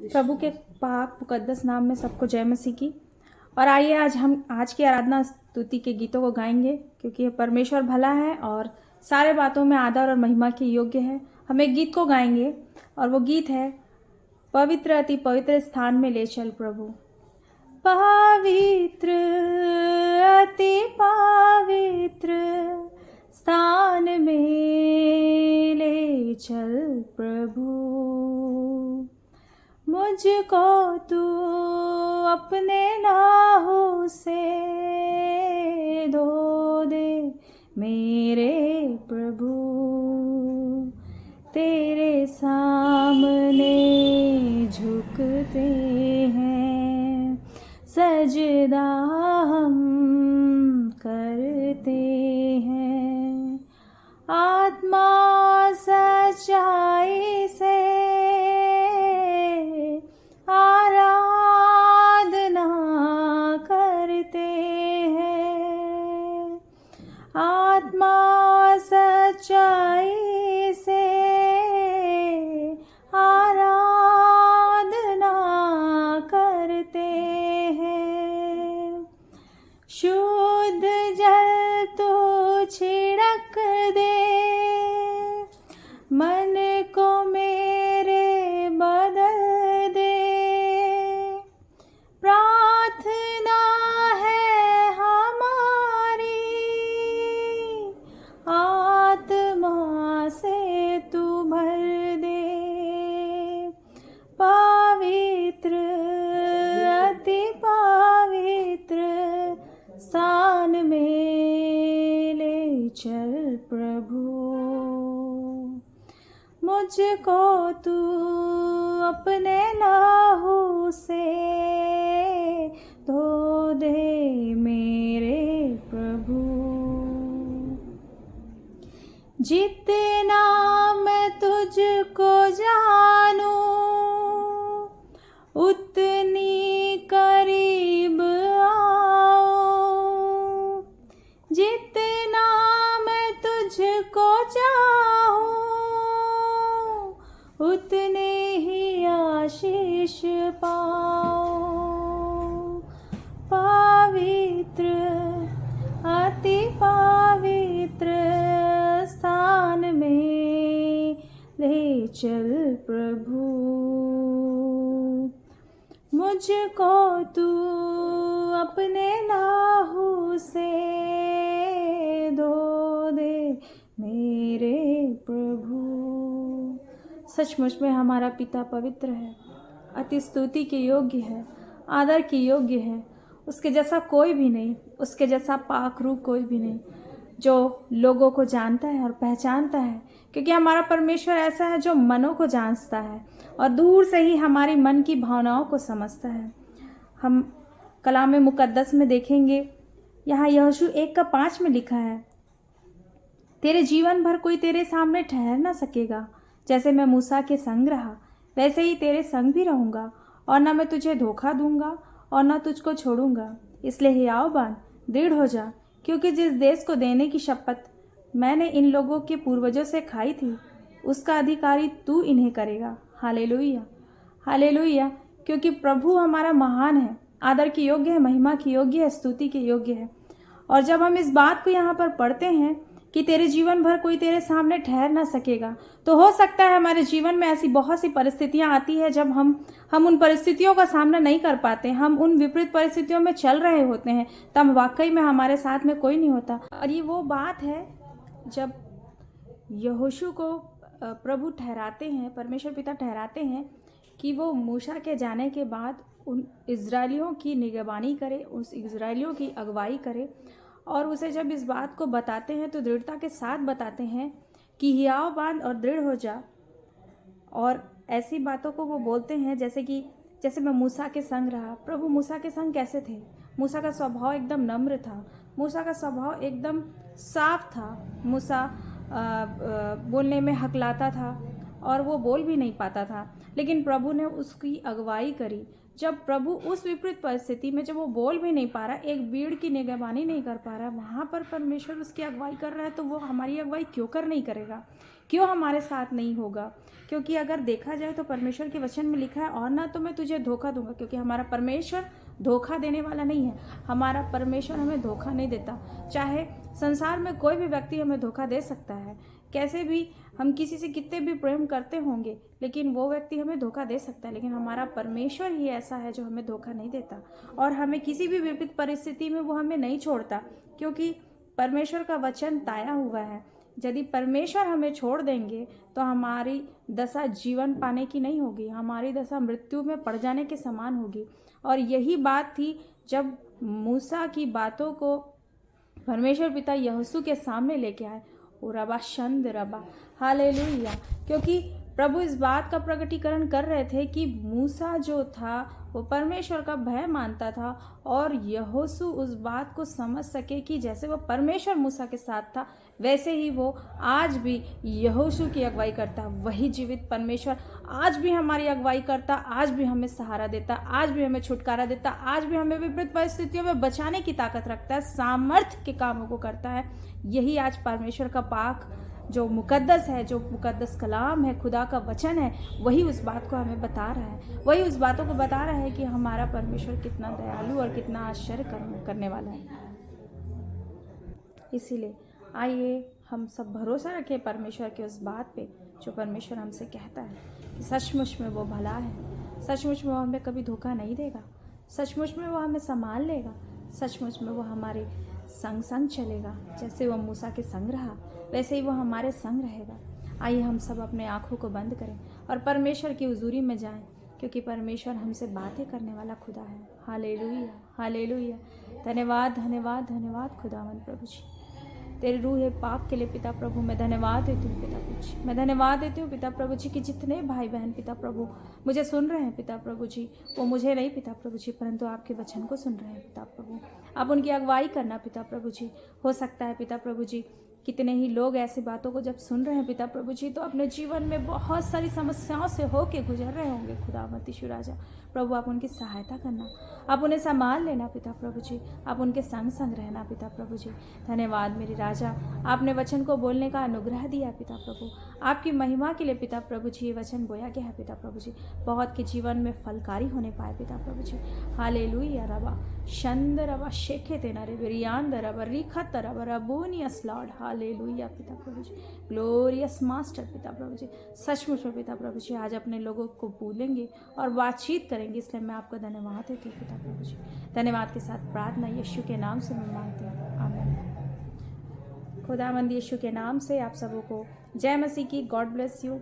प्रभु के पाक मुकद्दस नाम में सबको जय मसीह की। और आइए आज हम आज की आराधना स्तुति के गीतों को गाएंगे, क्योंकि ये परमेश्वर भला है और सारे बातों में आदर और महिमा के योग्य है। हम एक गीत को गाएंगे और वो गीत है पवित्र अति पवित्र स्थान में ले चल प्रभु। पवित्र अति पवित्र स्थान में ले चल प्रभु, मुझको तू अपने लहू से धो दे मेरे प्रभु। तेरे सामने झुकते हैं, सजदा हम करते हैं। आत्मा सच्चाई से आराधना करते हैं। आत्मा सच्चाई से आराधना करते हैं। शुद्ध जल तो छिड़क दे, मन को मेरे बदल दे। प्रार्थना है हमारी, आत्मा से तू भर दे। पवित्र अति पवित्र स्थान में ले चल प्रभु, मुझको तू अपने लहू से धो दे मेरे प्रभु। जितना मैं तुझको जानूं उतनी करीब आओ। जितना मैं तुझको चाहूं उतने ही आशीष पाओ। पवित्र अति पवित्र स्थान में ले चल प्रभु, मुझको तू अपने लहू से धो दे मेरे प्रभु। सचमुच में हमारा पिता पवित्र है, अति स्तुति के योग्य है, आदर के योग्य है। उसके जैसा कोई भी नहीं, उसके जैसा पाक रूह कोई भी नहीं, जो लोगों को जानता है और पहचानता है। क्योंकि हमारा परमेश्वर ऐसा है जो मनों को जानता है और दूर से ही हमारी मन की भावनाओं को समझता है। हम कलाम मुकद्दस में देखेंगे, यहाँ यहोशू 1:5 में लिखा है, तेरे जीवन भर कोई तेरे सामने ठहर ना सकेगा। जैसे मैं मूसा के संग रहा वैसे ही तेरे संग भी रहूँगा, और ना मैं तुझे धोखा दूंगा और ना तुझको छोड़ूंगा। इसलिए हियाव बान, दृढ़ हो जा, क्योंकि जिस देश को देने की शपथ मैंने इन लोगों के पूर्वजों से खाई थी उसका अधिकारी तू इन्हें करेगा। Hallelujah hallelujah. क्योंकि प्रभु हमारा महान है, आदर के योग्य है, महिमा की योग्य है, स्तुति के योग्य है। और जब हम इस बात को यहाँ पर पढ़ते हैं कि तेरे जीवन भर कोई तेरे सामने ठहर ना सकेगा, तो हो सकता है हमारे जीवन में ऐसी बहुत सी परिस्थितियाँ आती है जब हम उन परिस्थितियों का सामना नहीं कर पाते, हम उन विपरीत परिस्थितियों में चल रहे होते हैं, तब वाकई में हमारे साथ में कोई नहीं होता। और ये वो बात है जब यहोशू को प्रभु ठहराते हैं, परमेश्वर पिता ठहराते हैं कि वो मूसा के जाने के बाद उन इज़राइलियों की निगरानी करे, उस इज़राइलियों की अगुवाई करे। और उसे जब इस बात को बताते हैं तो दृढ़ता के साथ बताते हैं कि हियाव बांध और दृढ़ हो जा। और ऐसी बातों को वो बोलते हैं जैसे मैं मूसा के संग रहा। प्रभु मूसा के संग कैसे थे? मूसा का स्वभाव एकदम नम्र था, मूसा का स्वभाव एकदम साफ था। मूसा बोलने में हकलाता था और वो बोल भी नहीं पाता था, लेकिन प्रभु ने उसकी अगुवाई करी। जब प्रभु उस विपरीत परिस्थिति में, जब वो बोल भी नहीं पा रहा, एक भीड़ की निगरानी नहीं कर पा रहा, वहाँ पर परमेश्वर उसकी अगुवाई कर रहा है, तो वो हमारी अगुवाई क्यों कर नहीं करेगा, क्यों हमारे साथ नहीं होगा? क्योंकि अगर देखा जाए तो परमेश्वर के वचन में लिखा है, और ना तो मैं तुझे धोखा दूंगा, क्योंकि हमारा परमेश्वर धोखा देने वाला नहीं है। हमारा परमेश्वर हमें धोखा नहीं देता। चाहे संसार में कोई भी व्यक्ति हमें धोखा दे सकता है, कैसे भी हम किसी से कितने भी प्रेम करते होंगे, लेकिन वो व्यक्ति हमें धोखा दे सकता है, लेकिन हमारा परमेश्वर ही ऐसा है जो हमें धोखा नहीं देता, और हमें किसी भी विपरीत परिस्थिति में वो हमें नहीं छोड़ता, क्योंकि परमेश्वर का वचन ताया हुआ है। यदि परमेश्वर हमें छोड़ देंगे तो हमारी दशा जीवन पाने की नहीं होगी, हमारी दशा मृत्यु में पड़ जाने के समान होगी। और यही बात थी जब मूसा की बातों को परमेश्वर पिता यहोशू के सामने लेके आए। ओ रबा शंद रबा, हालेलुया। क्योंकि प्रभु इस बात का प्रकटीकरण कर रहे थे कि मूसा जो था वो परमेश्वर का भय मानता था, और यहोशू उस बात को समझ सके कि जैसे वो परमेश्वर मूसा के साथ था, वैसे ही वो आज भी यहोशू की अगुवाई करता। वही जीवित परमेश्वर आज भी हमारी अगुवाई करता, आज भी हमें सहारा देता, आज भी हमें छुटकारा देता, आज भी हमें विपरीत परिस्थितियों में बचाने की ताकत रखता है, सामर्थ्य के कामों को करता है। यही आज परमेश्वर का पाक जो मुकद्दस है, जो मुकद्दस कलाम है, खुदा का वचन है, वही उस बात को हमें बता रहा है, वही उस बातों को बता रहा है कि हमारा परमेश्वर कितना दयालु और कितना आश्चर्य करने वाला है। इसीलिए आइए हम सब भरोसा रखें परमेश्वर के उस बात पे जो परमेश्वर हमसे कहता है कि सचमुच में वो भला है, सचमुच में वो हमें कभी धोखा नहीं देगा, सचमुच में वो हमें संभाल लेगा, सचमुच में वो हमारे संग संग चलेगा। जैसे वो मूसा के संग रहा, वैसे ही वो हमारे संग रहेगा। आइए हम सब अपने आँखों को बंद करें और परमेश्वर की हुजूरी में जाएं, क्योंकि परमेश्वर हमसे बातें करने वाला खुदा है। Hallelujah, hallelujah. धन्यवाद, धन्यवाद, धन्यवाद खुदावंद प्रभु जी, तेरे रूहे पाक के लिए पिता प्रभु मैं धन्यवाद देती हूँ पिता प्रभु जी, मैं धन्यवाद देती हूँ पिता प्रभु जी कि जितने भाई बहन पिता प्रभु मुझे सुन रहे हैं पिता प्रभु जी, वो मुझे नहीं पिता प्रभु जी, परंतु आपके वचन को सुन रहे हैं पिता प्रभु। आप उनकी अगुवाई करना पिता प्रभु जी। हो सकता है पिता प्रभु जी कितने ही लोग ऐसी बातों को जब सुन रहे हैं पिता प्रभु जी, तो अपने जीवन में बहुत सारी समस्याओं से होके गुजर रहे होंगे। खुदावंद यीशु राजा प्रभु, आप उनकी सहायता करना, आप उन्हें संभाल लेना पिता प्रभु जी, आप उनके संग संग रहना पिता प्रभु जी। धन्यवाद मेरे राजा, आपने वचन को बोलने का अनुग्रह दिया पिता प्रभु, आपकी महिमा के लिए पिता प्रभु जी ये वचन बोया गया है पिता प्रभु जी, बहुत के जीवन में फलकारी होने पाए पिता प्रभु जी। हालेलुया रबा शंद रबा शेखे तेना रे बिरियांद रबा रिखत रबा रबोनियस लॉर्ड। हालेलुया पिता प्रभु जी, ग्लोरियस मास्टर पिता प्रभु जी। सचमुच में पिता प्रभु जी आज अपने लोगों को बोलेंगे और बातचीत करेंगे, इसलिए मैं आपको धन्यवाद देती हूँ पिता प्रभु जी। धन्यवाद के साथ प्रार्थना यीशु के नाम से मैं मांगती हूँ, आमीन। खुदावंद यीशु के नाम से आप सबों को जय मसीह की। God bless you.